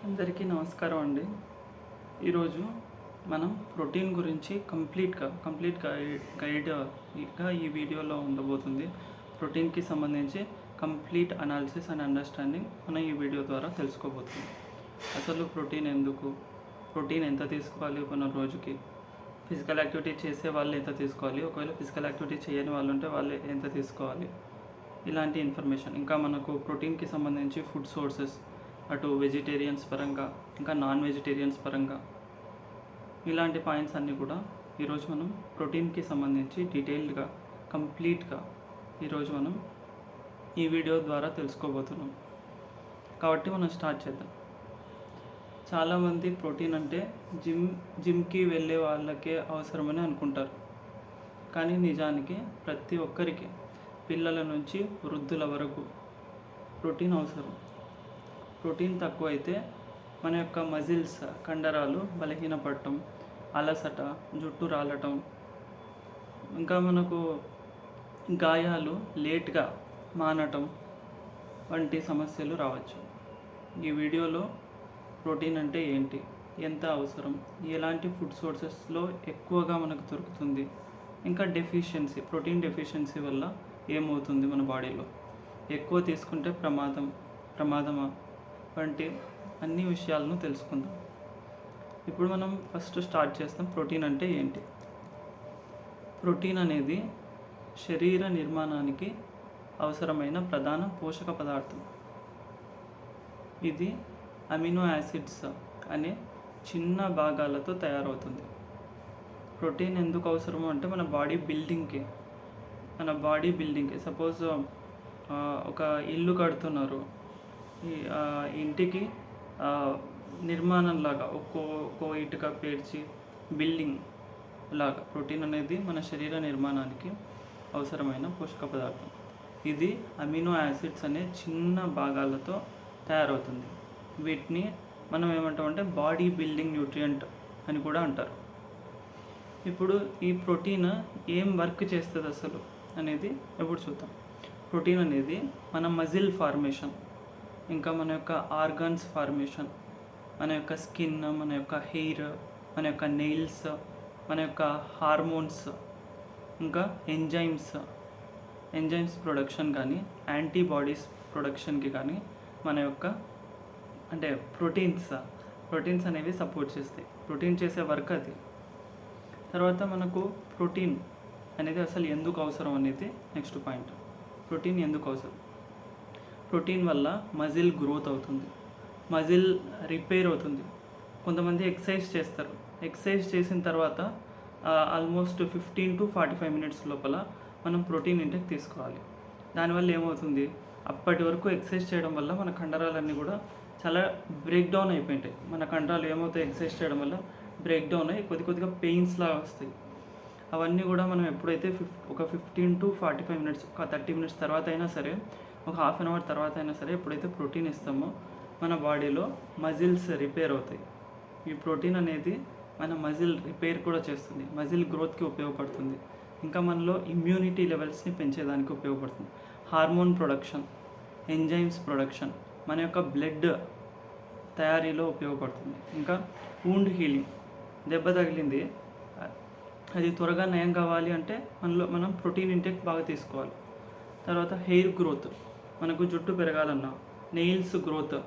అందరికీ నమస్కారం అండి. ఈరోజు మనం ప్రోటీన్ గురించి కంప్లీట్ గైడ్గా ఈ వీడియోలో ఉండబోతుంది. ప్రోటీన్కి సంబంధించి కంప్లీట్ అనాలిసిస్ అండ్ అండర్స్టాండింగ్ మనం ఈ వీడియో ద్వారా తెలుసుకోబోతున్నాం. అసలు ప్రోటీన్ ఎందుకు, ప్రోటీన్ ఎంత తీసుకోవాలి మన రోజుకి, ఫిజికల్ యాక్టివిటీ చేసే వాళ్ళు ఎంత తీసుకోవాలి, ఒకవేళ ఫిజికల్ యాక్టివిటీ చేయని వాళ్ళు ఉంటే వాళ్ళు ఎంత తీసుకోవాలి, ఇలాంటి ఇన్ఫర్మేషన్. ఇంకా మనకు ప్రోటీన్కి సంబంధించి ఫుడ్ సోర్సెస్, అటు వెజిటేరియన్స్ పరంగా ఇంకా నాన్ వెజిటేరియన్స్ పరంగా, ఇలాంటి పాయింట్స్ అన్నీ కూడా ఈరోజు మనం ప్రోటీన్కి సంబంధించి డీటెయిల్డ్గా కంప్లీట్గా ఈరోజు మనం ఈ వీడియో ద్వారా తెలుసుకోబోతున్నాం. కాబట్టి మనం స్టార్ట్ చేద్దాం. చాలామంది ప్రోటీన్ అంటే జిమ్కి వెళ్ళే వాళ్ళకే అవసరమని అనుకుంటారు. కానీ నిజానికి ప్రతి ఒక్కరికి, పిల్లల నుంచి వృద్ధుల వరకు ప్రోటీన్ అవసరం. ప్రోటీన్ తక్కువైతే మన యొక్క మజిల్స్, కండరాలు బలహీనపడటం, అలసట, జుట్టు రాలటం, ఇంకా మనకు గాయాలు లేట్గా మానటం వంటి సమస్యలు రావచ్చు. ఈ వీడియోలో ప్రోటీన్ అంటే ఏంటి, ఎంత అవసరం, ఎలాంటి ఫుడ్ సోర్సెస్లో ఎక్కువగా మనకు దొరుకుతుంది, ఇంకా ప్రోటీన్ డెఫిషియన్సీ వల్ల ఏమవుతుంది మన బాడీలో, ఎక్కువ తీసుకుంటే ప్రమాదమా వంటి అన్ని విషయాలను తెలుసుకుందాం. ఇప్పుడు మనం ఫస్ట్ స్టార్ట్ చేస్తాం. ప్రోటీన్ అంటే ఏంటి? ప్రోటీన్ అనేది శరీర నిర్మాణానికి అవసరమైన ప్రధాన పోషక పదార్థం. ఇది అమినో యాసిడ్స్ అనే చిన్న భాగాలతో తయారవుతుంది. ప్రోటీన్ ఎందుకు అవసరము అంటే మన బాడీ బిల్డింగ్కి సపోజ్ ఒక ఇల్లు కడుతున్నారు, ఇంటికి నిర్మాణంలాగా ఒక్కో ఇటుక పేర్చి బిల్డింగ్ లాగా ప్రోటీన్ అనేది మన శరీర నిర్మాణానికి అవసరమైన పోషక పదార్థం. ఇది అమినో యాసిడ్స్ అనే చిన్న భాగాలతో తయారవుతుంది. వీటిని మనం ఏమంటామంటే బాడీ బిల్డింగ్ న్యూట్రియంట్ అని కూడా అంటారు. ఇప్పుడు ఈ ప్రోటీన్ ఏం వర్క్ చేస్తుంది అసలు అనేది ఎప్పుడు చూద్దాం. ప్రోటీన్ అనేది మన మజిల్ ఫార్మేషన్, ఇంకా మన యొక్క ఆర్గన్స్ ఫార్మేషన్, మన యొక్క స్కిన్, మన యొక్క హెయిర్, మన యొక్క నెయిల్స్, మన యొక్క హార్మోన్స్, ఇంకా ఎంజైమ్స్ ప్రొడక్షన్ కానీ యాంటీబాడీస్ ప్రొడక్షన్కి కానీ మన యొక్క అంటే ప్రోటీన్స్ అనేవి సపోర్ట్ చేస్తాయి. ప్రోటీన్ చేసే వర్క్ అది. తర్వాత మనకు ప్రోటీన్ అనేది అసలు ఎందుకు అవసరం అనేది నెక్స్ట్ పాయింట్. ప్రోటీన్ ఎందుకు అవసరం? ప్రోటీన్ వల్ల మజిల్ గ్రోత్ అవుతుంది, మజిల్ రిపేర్ అవుతుంది. కొంతమంది ఎక్సర్సైజ్ చేస్తారు. ఎక్సర్సైజ్ చేసిన తర్వాత ఆల్మోస్ట్ 15 to 45 minutes లోపల మనం ప్రోటీన్ ఇంటేక్ తీసుకోవాలి. దానివల్ల ఏమవుతుంది, అప్పటి వరకు ఎక్సర్సైజ్ చేయడం వల్ల మన కండరాలన్నీ కూడా చాలా బ్రేక్ డౌన్ అయిపోయింటాయి. మన కండరాలు ఏమవుతాయి, ఎక్సర్సైజ్ చేయడం వల్ల బ్రేక్ డౌన్ అయ్యి కొద్దిగా పెయిన్స్ లాగా వస్తాయి. అవన్నీ కూడా మనం ఎప్పుడైతే ఒక 15 to 45 minutes, ఒక 30 minutes తర్వాత అయినా సరే, ఒక హాఫ్ అన్ అవర్ తర్వాత అయినా సరే ఎప్పుడైతే ప్రోటీన్ ఇస్తామో మన బాడీలో మజిల్స్ రిపేర్ అవుతాయి. ఈ ప్రోటీన్ అనేది మన మజిల్ రిపేర్ కూడా చేస్తుంది, మజిల్ గ్రోత్కి ఉపయోగపడుతుంది, ఇంకా మనలో ఇమ్యూనిటీ లెవెల్స్ని పెంచేదానికి ఉపయోగపడుతుంది, హార్మోన్ ప్రొడక్షన్, ఎంజైమ్స్ ప్రొడక్షన్, మన యొక్క బ్లడ్ తయారీలో ఉపయోగపడుతుంది. ఇంకా వూండ్ హీలింగ్, దెబ్బ తగిలింది అది త్వరగా నయం కావాలి అంటే మనం ప్రోటీన్ ఇంటేక్ బాగా తీసుకోవాలి. తర్వాత హెయిర్ గ్రోత్, మనకు జుట్టు పెరగాలన్నా, నెయిల్స్ గ్రోత్,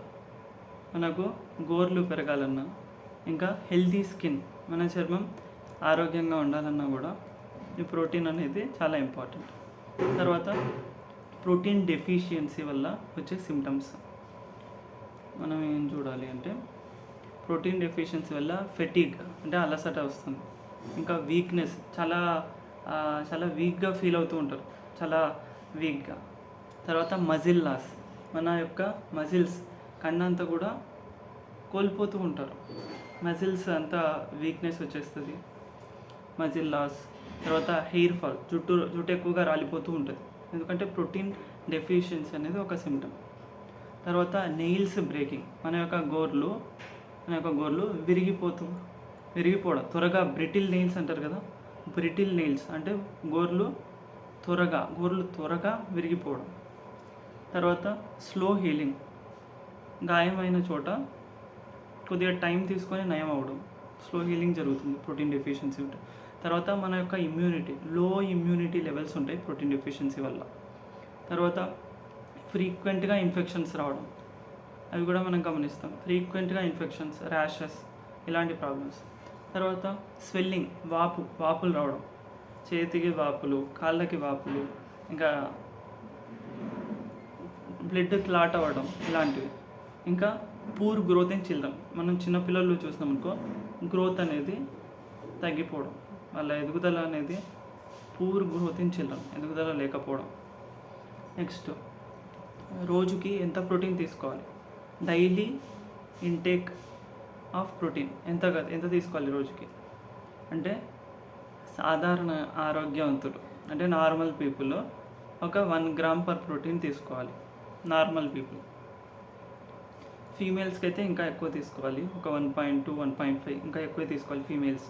మనకు గోర్లు పెరగాలన్నా, ఇంకా హెల్తీ స్కిన్, మన చర్మం ఆరోగ్యంగా ఉండాలన్నా కూడా ఈ ప్రోటీన్ అనేది చాలా ఇంపార్టెంట్. తర్వాత ప్రోటీన్ డెఫిషియన్సీ వల్ల వచ్చే సిమ్టమ్స్ మనం ఏం చూడాలి అంటే, ప్రోటీన్ డెఫిషియన్సీ వల్ల ఫెటీగ్ అంటే అలసట వస్తుంది, ఇంకా వీక్నెస్, చాలా వీక్గా ఫీల్ అవుతూ ఉంటారు, చాలా వీక్గా. తర్వాత మజిల్ లాస్, మన యొక్క మజిల్స్ కండంతా కూడా కోల్పోతూ ఉంటారు, మజిల్స్ అంతా వీక్నెస్ వచ్చేస్తుంది, మజిల్ లాస్. తర్వాత హెయిర్ ఫాల్, జుట్టు ఎక్కువగా రాలిపోతూ ఉంటుంది, ఎందుకంటే ప్రోటీన్ డెఫిషియన్సీ అనేది ఒక సిమ్టమ్. తర్వాత నెయిల్స్ బ్రేకింగ్, మన యొక్క గోర్లు విరిగిపోవడం, త్వరగా బ్రిటిల్ నెయిల్స్ అంటారు కదా, బ్రిటిల్ నెయిల్స్ అంటే గోర్లు త్వరగా విరిగిపోవడం. తర్వాత స్లో హీలింగ్, గాయమైన చోట కొద్దిగా టైం తీసుకొని నయం అవ్వడం, స్లో హీలింగ్ జరుగుతుంది ప్రోటీన్ డెఫిషియన్సీ ఉంటే. తర్వాత మన యొక్క ఇమ్యూనిటీ, లో ఇమ్యూనిటీ లెవెల్స్ ఉంటాయి ప్రోటీన్ డెఫిషియన్సీ వల్ల. తర్వాత ఫ్రీక్వెంట్గా ఇన్ఫెక్షన్స్ రావడం, అవి కూడా మనం గమనిస్తాం. ఫ్రీక్వెంట్గా ఇన్ఫెక్షన్స్, ర్యాషెస్, ఇలాంటి ప్రాబ్లమ్స్. తర్వాత స్వెల్లింగ్, వాపులు రావడం, చేతికి వాపులు, కాళ్ళకి వాపులు, ఇంకా బ్లడ్ క్లాట్ అవ్వడం, ఇలాంటివి. ఇంకా పూర్ గ్రోత్ ఇన్ చిల్డ్రన్, మనం చిన్నపిల్లలు చూసినాం అనుకో, గ్రోత్ అనేది తగ్గిపోవడం, వాళ్ళ ఎదుగుదల అనేది పూర్ గ్రోత్ ఇన్ చిల్డ్రన్, ఎదుగుదల లేకపోవడం. నెక్స్ట్, రోజుకి ఎంత ప్రోటీన్ తీసుకోవాలి, డైలీ ఇంటేక్ ఆఫ్ ప్రోటీన్ ఎంత తీసుకోవాలి రోజుకి అంటే, సాధారణ ఆరోగ్యవంతులు అంటే నార్మల్ పీపుల్ ఒక 1 గ్రామ్ పర్ ప్రోటీన్ తీసుకోవాలి, నార్మల్ పీపుల్. ఫీమేల్స్కి అయితే ఇంకా ఎక్కువ తీసుకోవాలి, ఒక 1.2, 1.5 ఇంకా ఎక్కువ తీసుకోవాలి ఫీమేల్స్.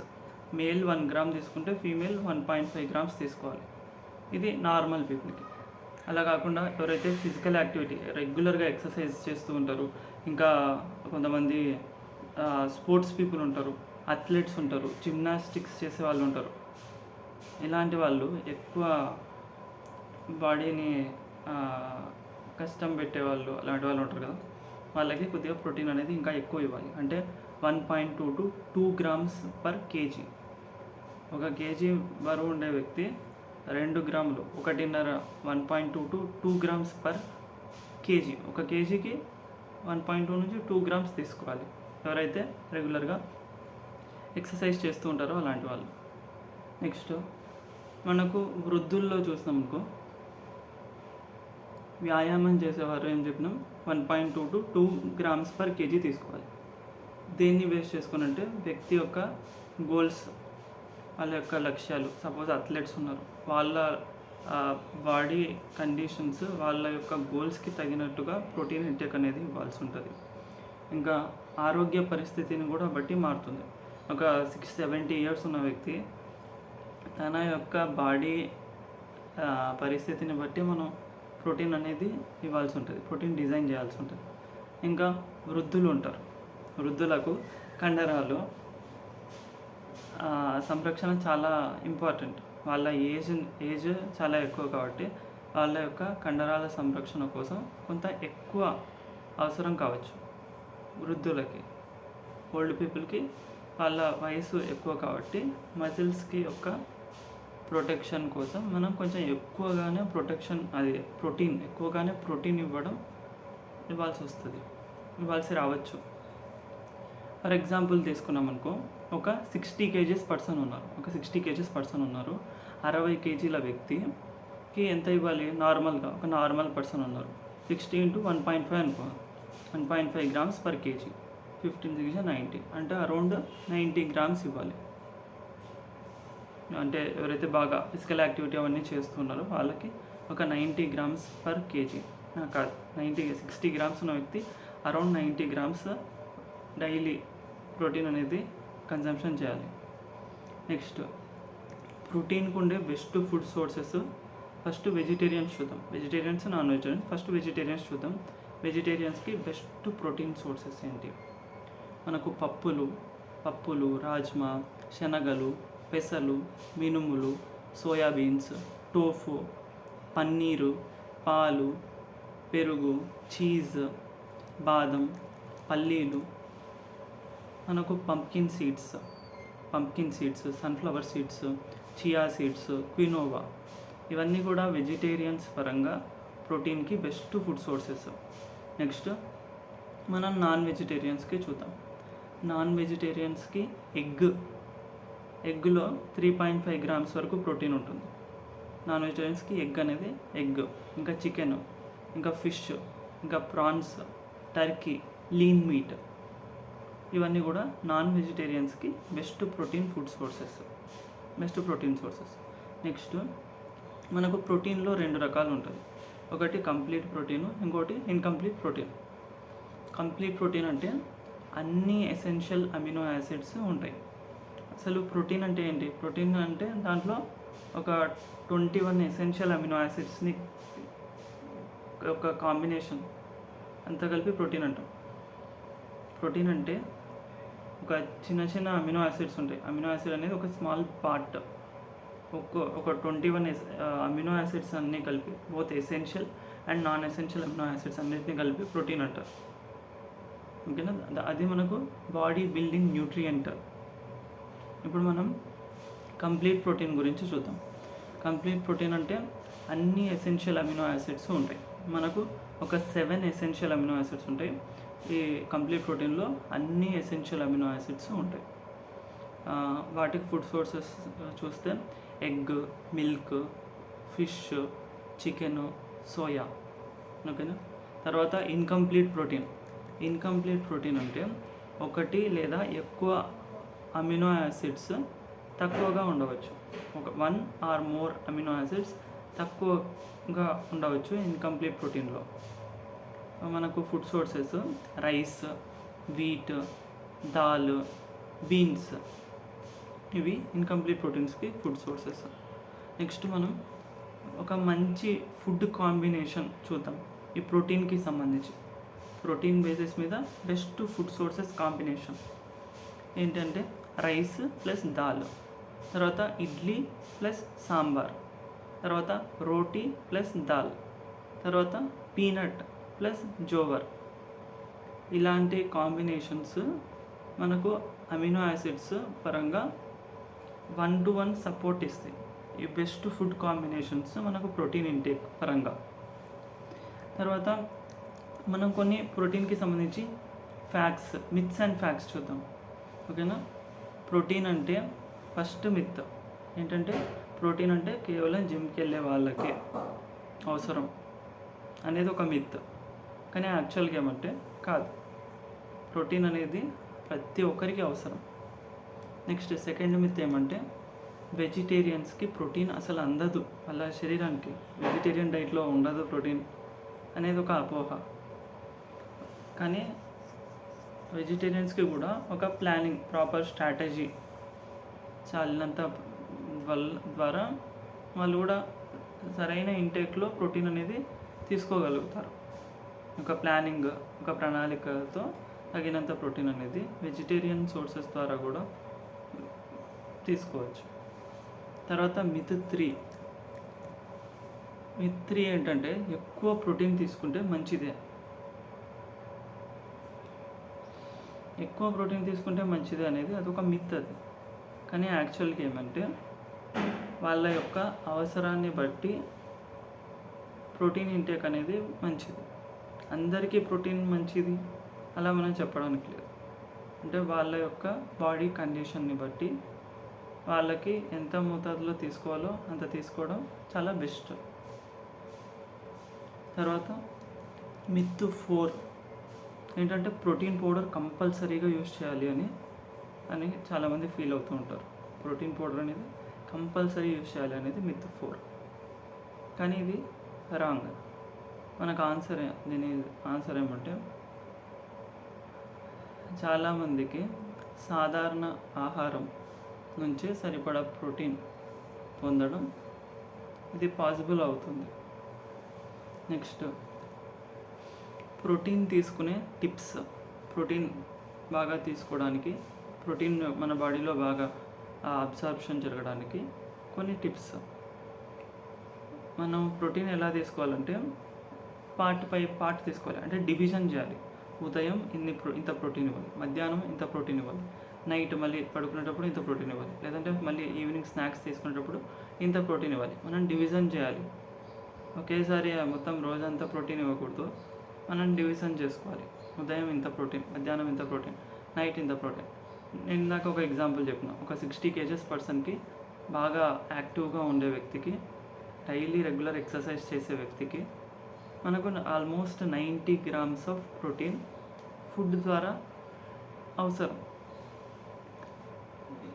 మేల్ 1 గ్రామ్ తీసుకుంటే ఫీమేల్ 1.5 గ్రామ్స్ తీసుకోవాలి. ఇది నార్మల్ పీపుల్కి. అలా కాకుండా ఎవరైతే ఫిజికల్ యాక్టివిటీ రెగ్యులర్గా ఎక్సర్సైజ్ చేస్తూ ఉంటారు, ఇంకా కొంతమంది స్పోర్ట్స్ పీపుల్ ఉంటారు, అథ్లెట్స్ ఉంటారు, జిమ్నాస్టిక్స్ చేసే వాళ్ళు ఉంటారు, ఇలాంటి వాళ్ళు ఎక్కువ బాడీని కష్టం పెట్టేవాళ్ళు, అలాంటి వాళ్ళు ఉంటారు కదా, వాళ్ళకి కొద్దిగా ప్రోటీన్ అనేది ఇంకా ఎక్కువ ఇవ్వాలి. అంటే 1.2 to 2 grams per KG. 1 KG బరువు ఉండే వ్యక్తి 2 గ్రాములు, 1.5, 1.2 to 2 గ్రామ్స్ పర్ కేజీ. 1 కేజీకి 1.2 నుంచి 2 గ్రామ్స్ తీసుకోవాలి, ఎవరైతే రెగ్యులర్గా ఎక్సర్సైజ్ చేస్తూ ఉంటారో అలాంటి వాళ్ళు. నెక్స్ట్, మనకు వృద్ధుల్లో చూసినాం అనుకో, వ్యాయామం చేసేవారు ఏం చెప్పినాం, 1.2 to 2 గ్రామ్స్ పర్ కేజీ తీసుకోవాలి. దేన్ని బేస్ చేసుకుని అంటే, వ్యక్తి యొక్క గోల్స్, వాళ్ళ యొక్క లక్ష్యాలు. సపోజ్ అథ్లెట్స్ ఉన్నారు, వాళ్ళ బాడీ కండిషన్స్, వాళ్ళ యొక్క గోల్స్కి తగినట్టుగా ప్రోటీన్ ఇంటేక్ అనేది ఇవ్వాల్సి ఉంటుంది. ఇంకా ఆరోగ్య పరిస్థితిని కూడా బట్టి మారుతుంది. ఒక 60-70 ఇయర్స్ ఉన్న వ్యక్తి తన యొక్క బాడీ పరిస్థితిని బట్టి మనం ప్రోటీన్ అనేది ఇవ్వాల్సి ఉంటుంది, ప్రోటీన్ డిజైన్ చేయాల్సి ఉంటుంది. ఇంకా వృద్ధులు ఉంటారు, వృద్ధులకు కండరాలు సంరక్షణ చాలా ఇంపార్టెంట్. వాళ్ళ ఏజ్ చాలా ఎక్కువ కాబట్టి వాళ్ళ యొక్క కండరాల సంరక్షణ కోసం కొంత ఎక్కువ అవసరం కావచ్చు వృద్ధులకి. ఓల్డ్ పీపుల్కి వాళ్ళ వయసు ఎక్కువ కాబట్టి మజిల్స్కి యొక్క ప్రొటెక్షన్ కోసం మనం కొంచెం ఎక్కువగానే ప్రోటీన్ ఇవ్వాల్సి రావచ్చు. ఫర్ ఎగ్జాంపుల్ తీసుకున్నాం అనుకో, ఒక 60 kgs పర్సన్ ఉన్నారు, 60 kgల వ్యక్తికి ఎంత ఇవ్వాలి, నార్మల్గా ఒక నార్మల్ పర్సన్ ఉన్నారు, 60 into 1.5 అనుకో, 1.5 గ్రామ్స్ పర్ కేజీ, 15 90, అంటే అరౌండ్ 90 గ్రామ్స్ ఇవ్వాలి. అంటే ఎవరైతే బాగా ఫిజికల్ యాక్టివిటీ అవన్నీ చేస్తున్నారో వాళ్ళకి ఒక 90 గ్రామ్స్ పర్ కేజీ, కాదు 60 గ్రామ్స్ ఉన్న వ్యక్తి అరౌండ్ 90 గ్రామ్స్ డైలీ ప్రోటీన్ అనేది కన్జంప్షన్ చేయాలి. నెక్స్ట్, ప్రోటీన్కి ఉండే best food sources. First vegetarians చూద్దాం, vegetarians, non vegetarians. First vegetarians చూద్దాం. వెజిటేరియన్స్కి బెస్ట్ ప్రోటీన్ సోర్సెస్ ఏంటి? మనకు పప్పులు, రాజ్మా, శనగలు, పెసలు, మినుములు, సోయాబీన్స్, టోఫు, పన్నీరు, పాలు, పెరుగు, చీజ్, బాదం, పల్లీలు, మనకు pumpkin seeds, sunflower seeds, chia seeds, quinoa, ఇవన్నీ కూడా వెజిటేరియన్స్ పరంగా ప్రోటీన్కి బెస్ట్ ఫుడ్ సోర్సెస్. నెక్స్ట్, మనం నాన్ వెజిటేరియన్స్కి చూద్దాం. నాన్ వెజిటేరియన్స్కి ఎగ్లో 3.5 గ్రామ్స్ వరకు ప్రోటీన్ ఉంటుంది. నాన్ వెజిటేరియన్స్కి ఎగ్, ఇంకా చికెన్, ఇంకా ఫిష్, ఇంకా ప్రాన్స్, టర్కీ, లీన్ మీట్, ఇవన్నీ కూడా నాన్ వెజిటేరియన్స్కి బెస్ట్ ప్రోటీన్ సోర్సెస్. నెక్స్ట్, మనకు ప్రోటీన్లో 2 రకాలు ఉంటుంది. ఒకటి కంప్లీట్ ప్రోటీన్, ఇంకోటి ఇన్కంప్లీట్ ప్రోటీన్. కంప్లీట్ ప్రోటీన్ అంటే అన్ని ఎసెన్షియల్ అమినో యాసిడ్స్ ఉంటాయి. అసలు ప్రోటీన్ అంటే ఏంటి? ప్రోటీన్ అంటే దాంట్లో ఒక 21 ఎసెన్షియల్ అమినో యాసిడ్స్ని ఒక కాంబినేషన్ అంతా కలిపి ప్రోటీన్ అంటాం. ప్రోటీన్ అంటే ఒక చిన్న చిన్న అమినో యాసిడ్స్ ఉంటాయి. అమినో యాసిడ్ అనేది ఒక స్మాల్ పార్ట్. ఒక 21 అమినో యాసిడ్స్ అన్నీ కలిపి, both essential and non essential amino acids అన్నిటిని కలిపి ప్రోటీన్ అంటారు. ఓకేనా? అది మనకు బాడీ బిల్డింగ్ న్యూట్రియంట్. ఇప్పుడు మనం కంప్లీట్ ప్రోటీన్ గురించి చూద్దాం. కంప్లీట్ ప్రోటీన్ అంటే అన్ని ఎసెన్షియల్ అమినో యాసిడ్స్ ఉంటాయి. మనకు ఒక 7 ఎసెన్షియల్ అమినో యాసిడ్స్ ఉంటాయి. ఈ కంప్లీట్ ప్రోటీన్లో అన్ని ఎసెన్షియల్ అమినో యాసిడ్స్ ఉంటాయి. వాటికి ఫుడ్ సోర్సెస్ చూస్తే egg, milk, fish, chicken, soya. ఓకేనా? తర్వాత ఇన్కంప్లీట్ ప్రోటీన్ అంటే ఒకటి లేదా ఎక్కువ అమినో యాసిడ్స్ తక్కువగా ఉండవచ్చు. 1 or more అమినో యాసిడ్స్ తక్కువగా ఉండవచ్చు ఇన్కంప్లీట్ ప్రోటీన్లో. మనకు food sources rice, wheat, dal, beans, ఇవి ఇన్కంప్లీట్ ప్రోటీన్స్కి ఫుడ్ సోర్సెస్. నెక్స్ట్ మనం ఒక మంచి ఫుడ్ కాంబినేషన్ చూద్దాం ఈ ప్రోటీన్కి సంబంధించి. ప్రోటీన్ బేసిస్ మీద బెస్ట్ ఫుడ్ సోర్సెస్ కాంబినేషన్ ఏంటంటే రైస్ ప్లస్ దాల్, తర్వాత ఇడ్లీ ప్లస్ సాంబార్, తర్వాత రోటీ ప్లస్ దాల్, తర్వాత పీనట్ ప్లస్ జోవర్. ఇలాంటి కాంబినేషన్స్ మనకు అమినో యాసిడ్స్ పరంగా 1-to-1 సపోర్ట్ ఇస్తాయి. ఈ బెస్ట్ ఫుడ్ కాంబినేషన్స్ మనకు ప్రోటీన్ ఇంటేక్ పరంగా. తర్వాత మనం కొన్ని ప్రోటీన్కి సంబంధించి ఫ్యాక్ట్స్, మిత్స్ అండ్ ఫ్యాక్ట్స్ చూద్దాం. ఓకేనా? ప్రోటీన్ అంటే ఫస్ట్ మిత్ ఏంటంటే ప్రోటీన్ అంటే కేవలం జిమ్కి వెళ్ళే వాళ్ళకే అవసరం అనేది ఒక మిత్. కానీ యాక్చువల్గా ఏమంటే కాదు, ప్రోటీన్ అనేది ప్రతి ఒక్కరికి అవసరం. నెక్స్ట్ సెకండ్ మిత్ ఏమంటే వెజిటేరియన్స్కి ప్రోటీన్ అసలు అందదు, వాళ్ళ శరీరానికి వెజిటేరియన్ డైట్లో ఉండదు ప్రోటీన్ అనేది ఒక అపోహ. కానీ వెజిటేరియన్స్కి కూడా ఒక ప్లానింగ్, ప్రాపర్ స్ట్రాటజీ చాలినంత ద్వారా వాళ్ళు కూడా సరైన ఇంటేక్లో ప్రోటీన్ అనేది తీసుకోగలుగుతారు. ఒక ప్లానింగ్, ఒక ప్రణాళికతో తగినంత ప్రోటీన్ అనేది వెజిటేరియన్ సోర్సెస్ ద్వారా కూడా తీసుకోవచ్చు. తర్వాత మిత్ 3 ఏంటంటే ఎక్కువ ప్రోటీన్ తీసుకుంటే మంచిదే. ఎక్కువ ప్రోటీన్ తీసుకుంటే మంచిదే అనేది అదొక మిత్ అది. కానీ యాక్చువల్గా ఏమంటే వాళ్ళ యొక్క అవసరాన్ని బట్టి ప్రోటీన్ ఇంటేక్ అనేది మంచిది. అందరికీ ప్రోటీన్ మంచిది అలా మనం చెప్పడానికి లేదు. అంటే వాళ్ళ యొక్క బాడీ కండిషన్ని బట్టి వాళ్ళకి ఎంత మోతాదులో తీసుకోవాలో అంత తీసుకోవడం చాలా బెస్ట్. తర్వాత మిత్ 4 ఏంటంటే ప్రోటీన్ పౌడర్ కంపల్సరీగా యూజ్ చేయాలి అని చాలామంది ఫీల్ అవుతూ ఉంటారు. ప్రోటీన్ పౌడర్ అనేది కంపల్సరీ యూజ్ చేయాలి అనేది మిత్ 4. కానీ ఇది రాంగ్. మనకు దీని ఆన్సర్ ఏమంటే చాలామందికి సాధారణ ఆహారం నుంచే సరిపడా ప్రోటీన్ పొందడం ఇది పాసిబుల్ అవుతుంది. నెక్స్ట్ ప్రోటీన్ తీసుకునే టిప్స్. ప్రోటీన్ బాగా తీసుకోవడానికి, ప్రోటీన్ మన బాడీలో బాగా అబ్సార్ప్షన్ జరగడానికి కొన్ని టిప్స్. మనం ప్రోటీన్ ఎలా తీసుకోవాలంటే పార్ట్ తీసుకోవాలి. అంటే డివిజన్ చేయాలి. ఉదయం ఇంత ప్రోటీన్ ఇవ్వాలి, మధ్యాహ్నం ఇంత ప్రోటీన్ ఇవ్వాలి, నైట్ మళ్ళీ పడుకునేటప్పుడు ఇంత ప్రోటీన్ ఇవ్వాలి, లేదంటే మళ్ళీ ఈవినింగ్ స్నాక్స్ తీసుకునేటప్పుడు ఇంత ప్రోటీన్ ఇవ్వాలి. మనం డివిజన్ చేయాలి. ఒకేసారి మొత్తం రోజంతా ప్రోటీన్ ఇవ్వకూడదు. మనం డివిజన్ చేసుకోవాలి. ఉదయం ఇంత ప్రోటీన్, మధ్యాహ్నం ఇంత ప్రోటీన్, నైట్ ఇంత ప్రోటీన్. నేను ఇందాక ఒక ఎగ్జాంపుల్ చెప్పిన, ఒక 60 kgs పర్సన్కి, బాగా యాక్టివ్గా ఉండే వ్యక్తికి, డైలీ రెగ్యులర్ ఎక్సర్సైజ్ చేసే వ్యక్తికి మనకు almost 90 grams of protein food ద్వారా అవసరం.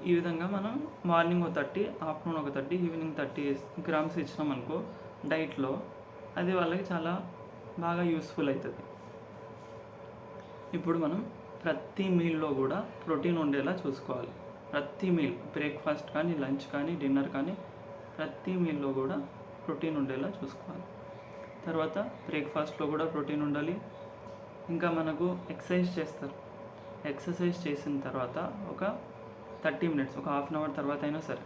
ఈ విధంగా మనం మార్నింగ్ ఒక 30, ఆఫ్టర్నూన్ ఒక 30, ఈవినింగ్ 30 grams ఇచ్చినాం అనుకో డైట్లో, అది వాళ్ళకి చాలా బాగా యూస్ఫుల్ అవుతుంది. ఇప్పుడు మనం ప్రతి మీల్లో కూడా ప్రోటీన్ ఉండేలా చూసుకోవాలి. ప్రతి మీల్, బ్రేక్ఫాస్ట్ కానీ, లంచ్ కానీ, డిన్నర్ కానీ, ప్రతి మీల్లో కూడా ప్రోటీన్ ఉండేలా చూసుకోవాలి. తర్వాత బ్రేక్ఫాస్ట్లో కూడా ప్రోటీన్ ఉండాలి. ఇంకా మనకు ఎక్సర్సైజ్ చేస్తారు, ఎక్సర్సైజ్ చేసిన తర్వాత ఒక 30 మినిట్స్, ఒక హాఫ్ అన్ అవర్ తర్వాత అయినా సరే,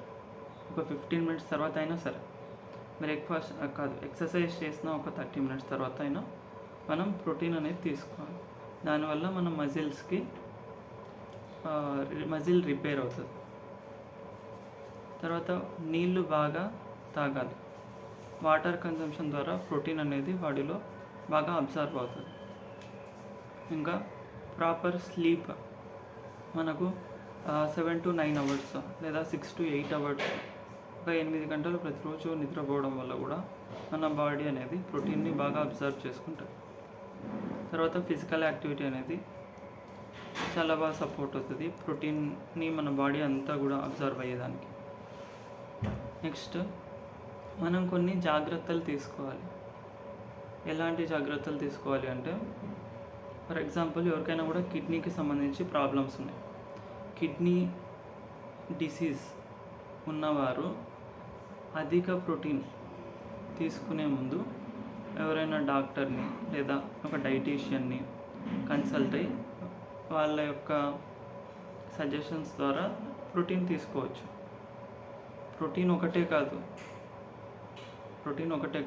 ఒక 15 మినిట్స్ తర్వాత అయినా సరే, బ్రేక్ఫాస్ట్ కాదు, ఎక్సర్సైజ్ చేసిన ఒక 30 మినిట్స్ తర్వాత అయినా మనం ప్రోటీన్ అనేది తీసుకోవాలి. దానివల్ల మన మజిల్ రిపేర్ అవుతుంది. తర్వాత నీళ్ళు బాగా తాగాలి. వాటర్ కన్జంప్షన్ ద్వారా ప్రోటీన్ అనేది బాడీలో బాగా అబ్జర్వ్ అవుతుంది. ఇంకా ప్రాపర్ స్లీప్, మనకు 7 to 9 అవర్స్ లేదా 6 to 8 అవర్స్, ఒక 8 గంటలు ప్రతిరోజు నిద్రపోవడం వల్ల కూడా మన బాడీ అనేది ప్రోటీన్ని బాగా అబ్జర్వ్ చేసుకుంటుంది. తర్వాత ఫిజికల్ యాక్టివిటీ అనేది చాలా బాగా సపోర్ట్ అవుతుంది ప్రోటీన్ని మన బాడీ అంతా కూడా అబ్జర్వ్ అయ్యేదానికి. నెక్స్ట్ మనం కొన్ని జాగ్రత్తలు తీసుకోవాలి. ఎలాంటి జాగ్రత్తలు తీసుకోవాలి అంటే, ఫర్ ఎగ్జాంపుల్ ఎవరికైనా కూడా కిడ్నీకి సంబంధించి ప్రాబ్లమ్స్ ఉన్నాయి. కిడ్నీ డిసీజ్ ఉన్నవారు అధిక ప్రోటీన్ తీసుకునే ముందు ఎవరైనా డాక్టర్ని లేదా ఒక డైటీషియన్ని కన్సల్ట్ అయ్యి వాళ్ళ యొక్క సజెషన్స్ ద్వారా ప్రోటీన్ తీసుకోవచ్చు. ప్రోటీన్ ఒకటే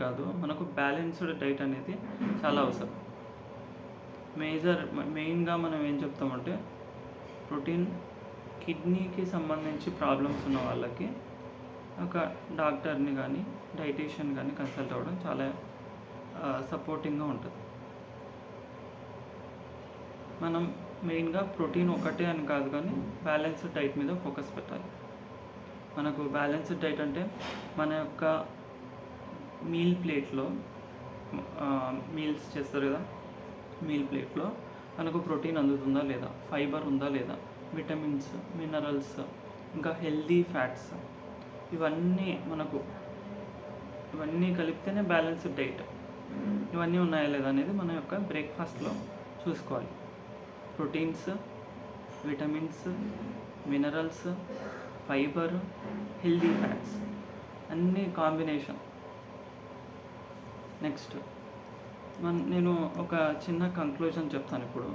కాదు, మనకు బ్యాలెన్స్డ్ డైట్ అనేది చాలా అవసరం. మెయిన్గా మనం ఏం చెప్తామంటే, ప్రోటీన్ కిడ్నీకి సంబంధించి ప్రాబ్లమ్స్ ఉన్న వాళ్ళకి ఒక డాక్టర్ని కానీ డైటీషియన్ కానీ కన్సల్ట్ అవ్వడం చాలా సపోర్టింగ్గా ఉంటుంది. మనం మెయిన్గా ప్రోటీన్ ఒకటే అని కాదు కానీ బ్యాలెన్స్డ్ డైట్ మీద ఫోకస్ పెట్టాలి. మనకు బ్యాలెన్స్డ్ డైట్ అంటే మన యొక్క మీల్ ప్లేట్లో, మీల్స్ చేస్తారు కదా, మీల్ ప్లేట్లో మనకు ప్రోటీన్ అందుతుందా లేదా, ఫైబర్ ఉందా లేదా, విటమిన్స్, మినరల్స్, ఇంకా హెల్దీ ఫ్యాట్స్, ఇవన్నీ కలిపితేనే బ్యాలెన్స్డ్ డైట్. ఇవన్నీ ఉన్నాయా లేదా అనేది మన యొక్క బ్రేక్ఫాస్ట్లో చూసుకోవాలి. Proteins, vitamins, minerals, fibre, healthy fats అన్నీ కాంబినేషన్. నెక్స్ట్ నేను ఒక చిన్న కంక్లూజన్ చెప్తాను ఇప్పుడు.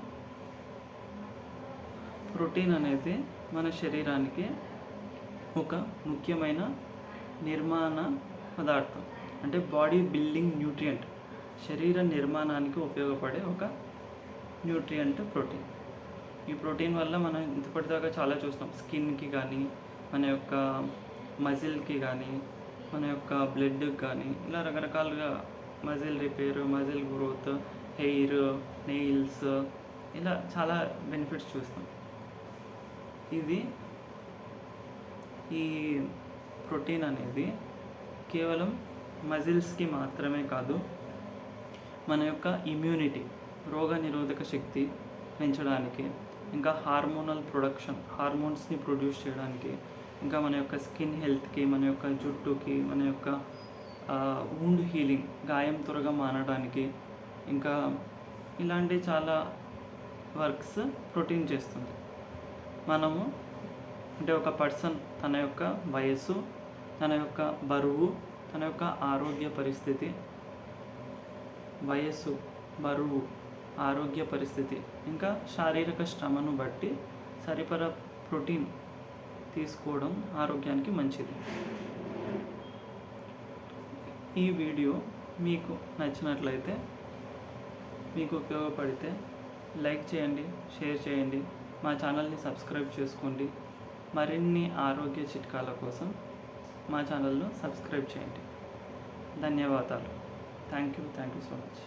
ప్రోటీన్ అనేది మన శరీరానికి ఒక ముఖ్యమైన నిర్మాణ పదార్థం, అంటే బాడీ బిల్డింగ్ న్యూట్రియంట్. శరీర నిర్మాణానికి ఉపయోగపడే ఒక న్యూట్రియంట్ ప్రోటీన్. ఈ ప్రోటీన్ వల్ల మనం ఇంతప్పటిదాకా చాలా చూస్తాం. స్కిన్కి కానీ, మన యొక్క మజిల్కి కానీ, మన యొక్క బ్లడ్కి కానీ, ఇలా రకరకాలుగా muscle repair, muscle growth, hair, nails, ఇలా చాలా బెనిఫిట్స్ చూస్తాం. ఈ ప్రోటీన్ అనేది కేవలం మజిల్స్కి మాత్రమే కాదు, మన యొక్క ఇమ్యూనిటీ, రోగ నిరోధక శక్తి పెంచడానికి, ఇంకా హార్మోనల్ ప్రొడక్షన్, హార్మోన్స్ని ప్రొడ్యూస్ చేయడానికి, ఇంకా మన యొక్క స్కిన్ హెల్త్కి, మన యొక్క జుట్టుకి, మన యొక్క వూండ్ హీలింగ్, గాయం త్వరగా మానడానికి, ఇంకా ఇలాంటి చాలా వర్క్స్ ప్రోటీన్ చేస్తుంది. మనము అంటే ఒక పర్సన్ తన యొక్క వయస్సు, తన యొక్క బరువు, తన యొక్క ఆరోగ్య పరిస్థితి, వయస్సు, బరువు, ఆరోగ్య పరిస్థితి, ఇంకా శారీరక శ్రమను బట్టి సరిపడా ప్రోటీన్ తీసుకోవడం ఆరోగ్యానికి మంచిది. ఈ వీడియో మీకు నచ్చినట్లయితే, మీకు ఉపయోగపడితే లైక్ చేయండి, షేర్ చేయండి, మా ఛానల్ని సబ్స్క్రైబ్ చేసుకోండి. మరిన్ని ఆరోగ్య చిట్కాల కోసం మా ఛానల్ను సబ్స్క్రైబ్ చేయండి. ధన్యవాదాలు. Thank you so much.